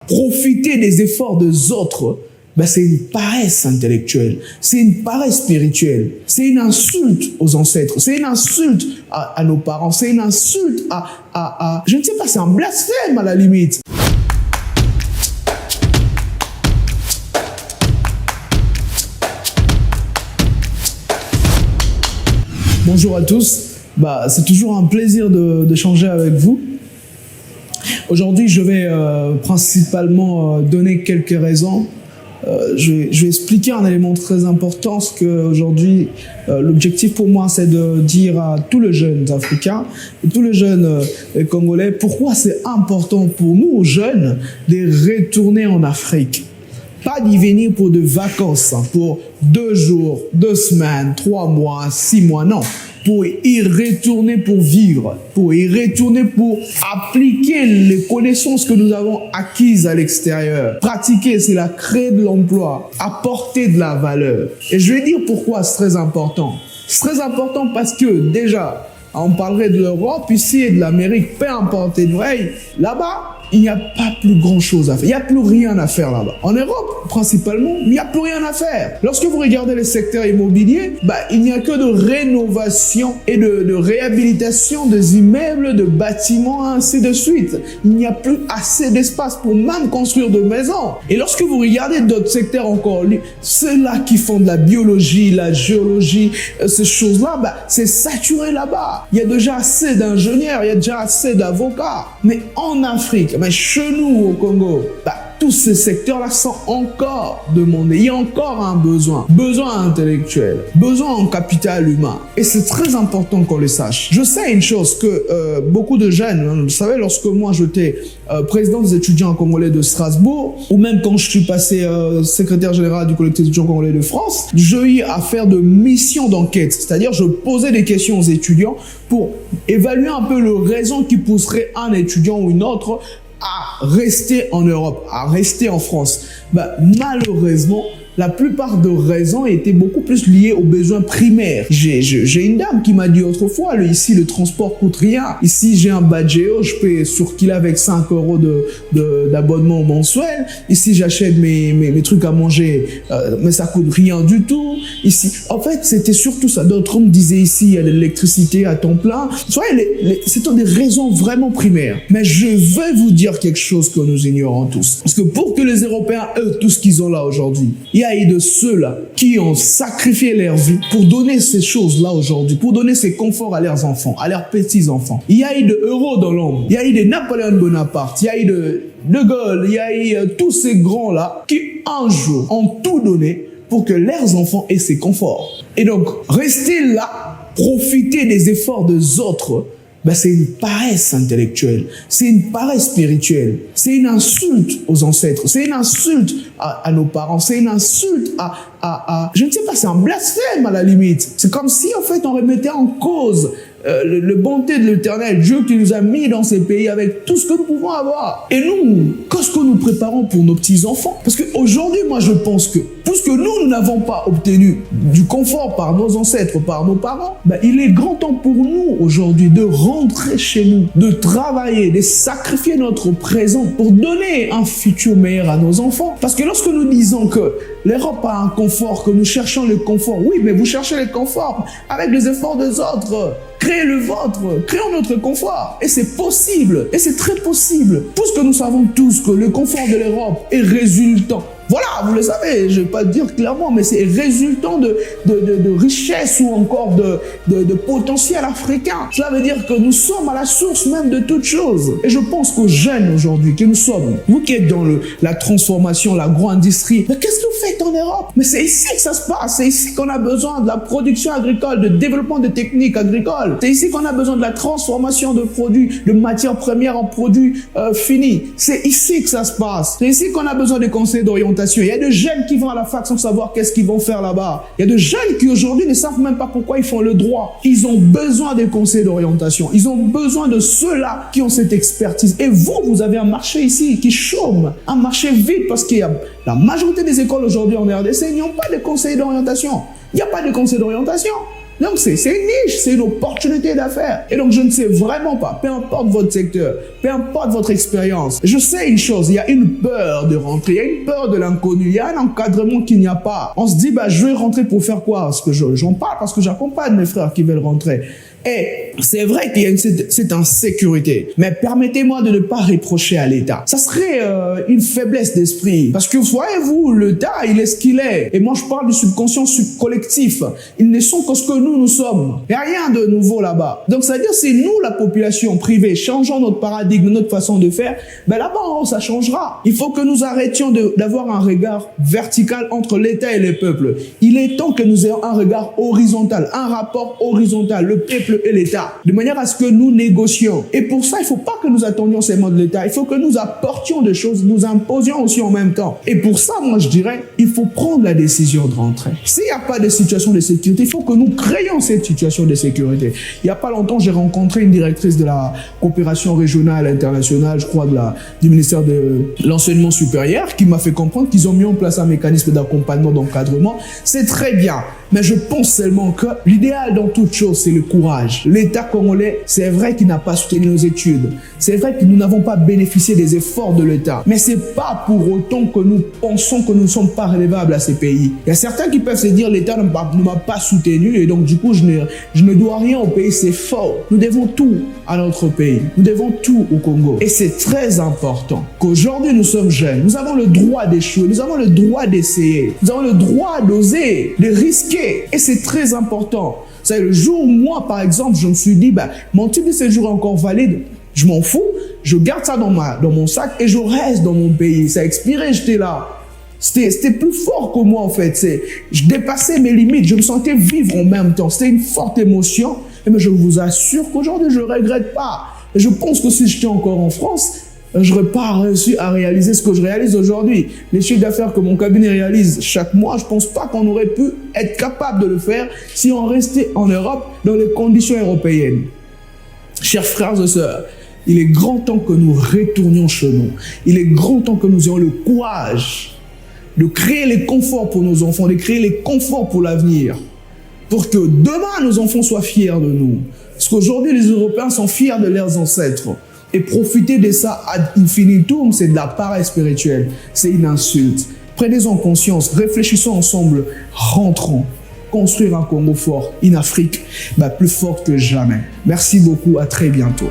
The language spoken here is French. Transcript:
profiter des efforts des autres, c'est une paresse intellectuelle, c'est une paresse spirituelle, c'est une insulte aux ancêtres, c'est une insulte à nos parents, c'est une insulte je ne sais pas, c'est un blasphème à la limite. Bonjour à tous, c'est toujours un plaisir d'échanger avec vous. Aujourd'hui, je vais principalement donner quelques raisons. Je vais expliquer un élément très important, parce qu'aujourd'hui, l'objectif pour moi, c'est de dire à tous les jeunes Africains et tous les jeunes Congolais pourquoi c'est important pour nous, jeunes, de retourner en Afrique. Pas d'y venir pour de vacances, pour 2 jours, 2 semaines, 3 mois, 6 mois, non. Pour y retourner pour vivre, pour y retourner pour appliquer les connaissances que nous avons acquises à l'extérieur. Pratiquer, c'est la créer de l'emploi, apporter de la valeur. Et je vais dire pourquoi c'est très important. C'est très important parce que déjà, on parlerait de l'Europe ici et de l'Amérique, peu importe, là-bas, il n'y a pas plus grand chose à faire. Il n'y a plus rien à faire là-bas. En Europe, principalement, il n'y a plus rien à faire. Lorsque vous regardez les secteurs immobiliers, il n'y a que de rénovation et de réhabilitation des immeubles, de bâtiments, ainsi de suite. Il n'y a plus assez d'espace pour même construire de maisons. Et lorsque vous regardez d'autres secteurs encore, ceux-là qui font de la biologie, la géologie, ces choses-là, c'est saturé là-bas. Il y a déjà assez d'ingénieurs, il y a déjà assez d'avocats. Mais en Afrique, chez nous au Congo, tous ces secteurs-là sont encore demandés. Il y a encore un besoin intellectuel, besoin en capital humain. Et c'est très important qu'on le sache. Je sais une chose que beaucoup de jeunes, vous savez, lorsque moi j'étais président des étudiants congolais de Strasbourg, ou même quand je suis passé secrétaire général du collectif des étudiants congolais de France, j'ai eu à faire de missions d'enquête. C'est-à-dire, je posais des questions aux étudiants pour évaluer un peu les raisons qui pousseraient un étudiant ou une autre à rester en Europe, à rester en France. Malheureusement, la plupart des raisons étaient beaucoup plus liées aux besoins primaires. J'ai une dame qui m'a dit autrefois, ici le transport coûte rien. Ici j'ai un badgeo, je paye sur qu'il avec 5 € d'abonnement mensuel. Ici j'achète mes trucs à manger, mais ça coûte rien du tout. Ici, en fait, c'était surtout ça. D'autres me disaient ici il y a de l'électricité à temps plein. C'est des raisons vraiment primaires. Mais je vais vous dire quelque chose que nous ignorons tous. Parce que pour que les Européens aient tout ce qu'ils ont là aujourd'hui, il y a de ceux-là qui ont sacrifié leur vie pour donner ces choses-là aujourd'hui, pour donner ces conforts à leurs enfants, à leurs petits-enfants. Il y a eu de héros dans l'ombre, il y a eu de Napoléon Bonaparte, il y a eu de Gaulle, il y a eu tous ces grands-là qui un jour ont tout donné pour que leurs enfants aient ces conforts. Et donc, rester là, profiter des efforts des autres, c'est une paresse intellectuelle, c'est une paresse spirituelle, c'est une insulte aux ancêtres, c'est une insulte à nos parents, c'est une insulte je ne sais pas, c'est un blasphème à la limite. C'est comme si en fait on remettait en cause le bonté de l'Éternel, Dieu qui nous a mis dans ces pays avec tout ce que nous pouvons avoir. Et nous, qu'est-ce que nous préparons pour nos petits-enfants? Parce qu'aujourd'hui, moi je pense que puisque nous n'avons pas obtenu du confort par nos ancêtres, par nos parents, il est grand temps pour nous aujourd'hui de rentrer chez nous, de travailler, de sacrifier notre présent pour donner un futur meilleur à nos enfants. Parce que lorsque nous disons que l'Europe a un confort, que nous cherchons le confort, oui, mais vous cherchez le confort avec les efforts des autres. Créez le vôtre, créons notre confort. Et c'est possible, et c'est très possible. Puisque nous savons tous que le confort de l'Europe est résultant. Voilà, vous le savez, je ne vais pas le dire clairement, mais c'est résultant de richesse ou encore de potentiel africain. Cela veut dire que nous sommes à la source même de toutes choses. Et je pense qu'aux jeunes aujourd'hui, que nous sommes, vous qui êtes dans la transformation, l'agro-industrie, mais qu'est-ce que vous faites en Europe? Mais c'est ici que ça se passe, c'est ici qu'on a besoin de la production agricole, de développement de techniques agricoles. C'est ici qu'on a besoin de la transformation de produits, de matières premières en produits finis. C'est ici que ça se passe. C'est ici qu'on a besoin des conseils d'orientation. Il y a des jeunes qui vont à la fac sans savoir qu'est-ce qu'ils vont faire là-bas. Il y a des jeunes qui aujourd'hui ne savent même pas pourquoi ils font le droit. Ils ont besoin des conseils d'orientation. Ils ont besoin de ceux-là qui ont cette expertise. Et vous avez un marché ici qui chôme, un marché vide parce qu'il y a la majorité des écoles aujourd'hui en RDC n'ont pas de conseils d'orientation. Il n'y a pas de conseil d'orientation. Donc, c'est une niche, c'est une opportunité d'affaires. Et donc, je ne sais vraiment pas, peu importe votre secteur, peu importe votre expérience, je sais une chose, il y a une peur de rentrer, il y a une peur de l'inconnu, il y a un encadrement qu'il n'y a pas. On se dit, je vais rentrer pour faire quoi? Parce que j'en parle, parce que j'accompagne mes frères qui veulent rentrer. Et c'est vrai qu'il y a cette insécurité, mais permettez-moi de ne pas reprocher à l'État. Ça serait une faiblesse d'esprit. Parce que voyez-vous, l'État, il est ce qu'il est. Et moi, je parle du subconscient collectif. Ils ne sont que ce que nous sommes. Il n'y a rien de nouveau là-bas. Donc, ça veut dire si nous, la population privée, changeons notre paradigme, notre façon de faire, là-bas, ça changera. Il faut que nous arrêtions d'avoir un regard vertical entre l'État et les peuples. Il est temps que nous ayons un regard horizontal, un rapport horizontal. Le peuple et l'État, de manière à ce que nous négocions. Et pour ça, il ne faut pas que nous attendions seulement de l'État, il faut que nous apportions des choses, nous imposions aussi en même temps. Et pour ça, moi je dirais, il faut prendre la décision de rentrer. S'il n'y a pas de situation de sécurité, il faut que nous créions cette situation de sécurité. Il n'y a pas longtemps, j'ai rencontré une directrice de la coopération régionale internationale, je crois, du ministère de l'enseignement supérieur, qui m'a fait comprendre qu'ils ont mis en place un mécanisme d'accompagnement, d'encadrement. C'est très bien, mais je pense seulement que l'idéal dans toute chose, c'est le courage. L'État congolais, c'est vrai qu'il n'a pas soutenu nos études. C'est vrai que nous n'avons pas bénéficié des efforts de l'État. Mais ce n'est pas pour autant que nous pensons que nous ne sommes pas relevables à ces pays. Il y a certains qui peuvent se dire l'État ne m'a pas soutenu et donc du coup je ne dois rien au pays. C'est faux. Nous devons tout à notre pays. Nous devons tout au Congo. Et c'est très important qu'aujourd'hui nous sommes jeunes. Nous avons le droit d'échouer. Nous avons le droit d'essayer. Nous avons le droit d'oser, de risquer. Et c'est très important. C'est le jour où moi, par exemple, je me suis dit, mon titre de séjour est encore valide, je m'en fous, je garde ça dans mon sac et je reste dans mon pays. Ça a expiré, j'étais là. C'était plus fort que moi, en fait. Je dépassais mes limites, je me sentais vivre en même temps. C'était une forte émotion. Mais je vous assure qu'aujourd'hui, je ne regrette pas. Et je pense que si j'étais encore en France, je n'aurais pas réussi à réaliser ce que je réalise aujourd'hui. Les chiffres d'affaires que mon cabinet réalise chaque mois, je ne pense pas qu'on aurait pu être capable de le faire si on restait en Europe dans les conditions européennes. Chers frères et sœurs, il est grand temps que nous retournions chez nous. Il est grand temps que nous ayons le courage de créer les conforts pour nos enfants, de créer les conforts pour l'avenir, pour que demain nos enfants soient fiers de nous. Parce qu'aujourd'hui, les Européens sont fiers de leurs ancêtres. Et profiter de ça ad infinitum, c'est de la paresse spirituelle. C'est une insulte. Prenez-en conscience, réfléchissons ensemble, rentrons. Construire un Congo fort, une Afrique plus forte que jamais. Merci beaucoup, à très bientôt.